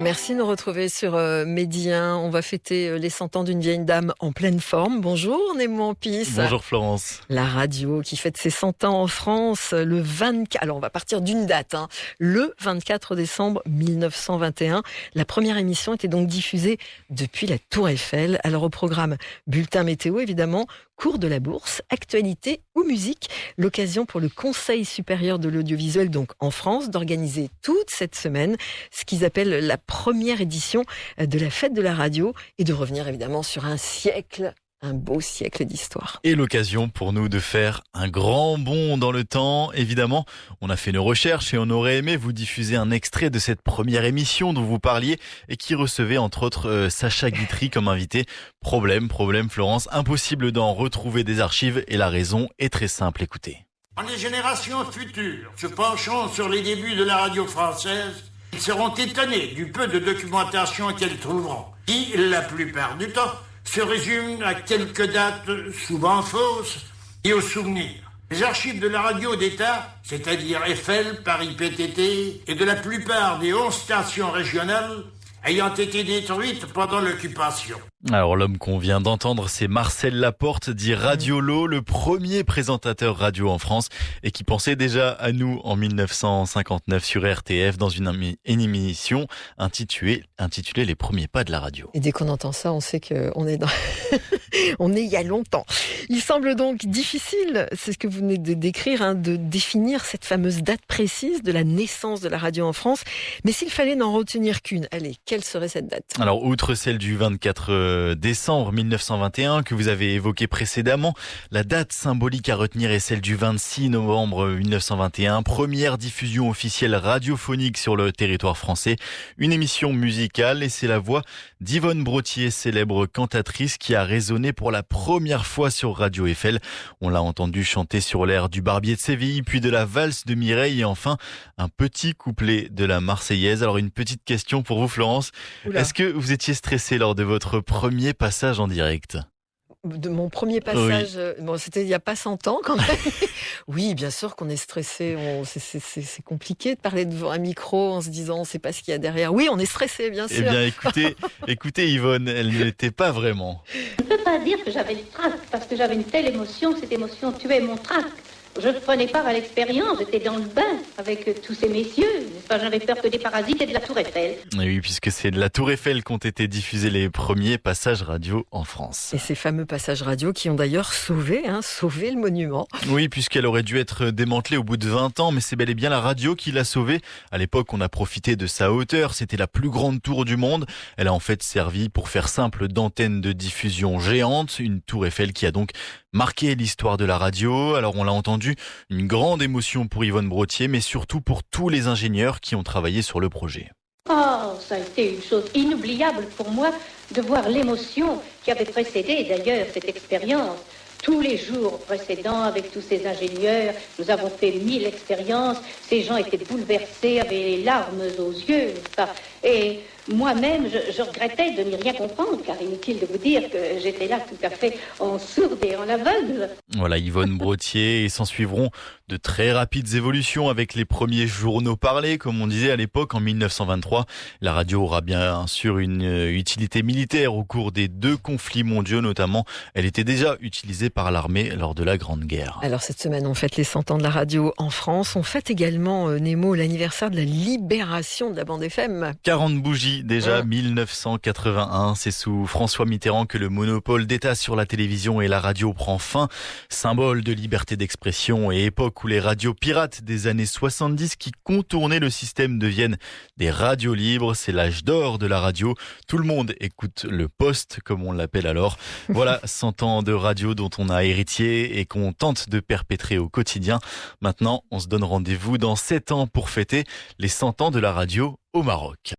Merci de nous retrouver sur Midi 1. On va fêter les 100 ans d'une vieille dame en pleine forme. Bonjour Nemo Ampis. Bonjour Florence. La radio qui fête ses 100 ans en France le 24... Alors on va partir d'une date. Le 24 décembre 1921. La première émission était donc diffusée depuis la Tour Eiffel. Alors au programme, bulletin météo évidemment, cours de la bourse, actualité ou musique. L'occasion pour le Conseil supérieur de l'audiovisuel, donc en France, d'organiser toute cette semaine ce qu'ils appellent la première édition de la fête de la radio et de revenir évidemment sur un beau siècle d'histoire. Et l'occasion pour nous de faire un grand bond dans le temps. Évidemment, on a fait nos recherches et on aurait aimé vous diffuser un extrait de cette première émission dont vous parliez et qui recevait entre autres Sacha Guitry comme invité. Problème Florence, impossible d'en retrouver des archives et la raison est très simple, écoutez. Quand les générations futures se pencheront sur les débuts de la radio française, ils seront étonnés du peu de documentation qu'elles trouveront, qui, la plupart du temps, se résume à quelques dates souvent fausses et aux souvenirs. Les archives de la radio d'État, c'est-à-dire Eiffel, Paris PTT, et de la plupart des 11 stations régionales ayant été détruites pendant l'occupation. Alors l'homme qu'on vient d'entendre, c'est Marcel Laporte, dit Radiolo, le premier présentateur radio en France et qui pensait déjà à nous en 1959 sur RTF dans une émission intitulée Les premiers pas de la radio. Et dès qu'on entend ça, on sait qu'on est on est il y a longtemps. Il semble donc difficile, c'est ce que vous venez de décrire, de définir cette fameuse date précise de la naissance de la radio en France. Mais s'il fallait n'en retenir qu'une, allez, quelle serait cette date ? Alors, outre celle du 24 décembre 1921 que vous avez évoqué précédemment, la date symbolique à retenir est celle du 26 novembre 1921, première diffusion officielle radiophonique sur le territoire français, une émission musicale et c'est la voix d'Yvonne Brottier, célèbre cantatrice qui a résonné pour la première fois sur Radio Eiffel. On l'a entendu chanter sur l'air du Barbier de Séville, puis de la valse de Mireille et enfin un petit couplet de la Marseillaise. Alors une petite question pour vous Florence, Oula. Est-ce que vous étiez stressée lors de votre premier passage en direct ? De mon premier passage, Oui. bon, c'était il n'y a pas 100 ans quand même. Oui, bien sûr qu'on est stressé. C'est compliqué de parler devant un micro en se disant on ne sait pas ce qu'il y a derrière. Oui, on est stressé, bien sûr. Eh bien écoutez Yvonne, elle ne l'était pas vraiment. Je ne peux pas dire que j'avais le trac, parce que j'avais une telle émotion, cette émotion tuait mon trac. Je ne prenais part à l'expérience, j'étais dans le bain avec tous ces messieurs, n'est-ce pas ? J'avais peur que des parasites et de la Tour Eiffel. Et oui, puisque c'est de la Tour Eiffel qu'ont été diffusés les premiers passages radio en France. Et ces fameux passages radio qui ont d'ailleurs sauvé le monument. Oui, puisqu'elle aurait dû être démantelée au bout de 20 ans, mais c'est bel et bien la radio qui l'a sauvée. À l'époque, on a profité de sa hauteur, c'était la plus grande tour du monde. Elle a en fait servi, pour faire simple, d'antenne de diffusion géante, une Tour Eiffel qui a donc marqué l'histoire de la radio. Alors on l'a entendu, une grande émotion pour Yvonne Brottier, mais surtout pour tous les ingénieurs qui ont travaillé sur le projet. Oh, ça a été une chose inoubliable pour moi de voir l'émotion qui avait précédé d'ailleurs cette expérience. Tous les jours précédents, avec tous ces ingénieurs, nous avons fait 1000 expériences. Ces gens étaient bouleversés, avaient les larmes aux yeux, n'est-ce pas ? Et moi-même, je regrettais de n'y rien comprendre, car inutile de vous dire que j'étais là tout à fait en sourde et en aveugle. Voilà, Yvonne Brottier, et s'en suivront de très rapides évolutions avec les premiers journaux parlés, comme on disait à l'époque en 1923. La radio aura bien sûr une utilité militaire au cours des 2 conflits mondiaux notamment. Elle était déjà utilisée par l'armée lors de la Grande Guerre. Alors cette semaine, on fête les 100 ans de la radio en France. On fête également, Nemo, l'anniversaire de la libération de la bande FM. 40 bougies déjà, 1981. C'est sous François Mitterrand que le monopole d'État sur la télévision et la radio prend fin. Symbole de liberté d'expression et époque où les radios pirates des années 70 qui contournaient le système deviennent des radios libres. C'est l'âge d'or de la radio. Tout le monde écoute le poste, comme on l'appelle alors. Voilà 100 ans de radio dont on a héritier et qu'on tente de perpétrer au quotidien. Maintenant, on se donne rendez-vous dans 7 ans pour fêter les 100 ans de la radio au Maroc.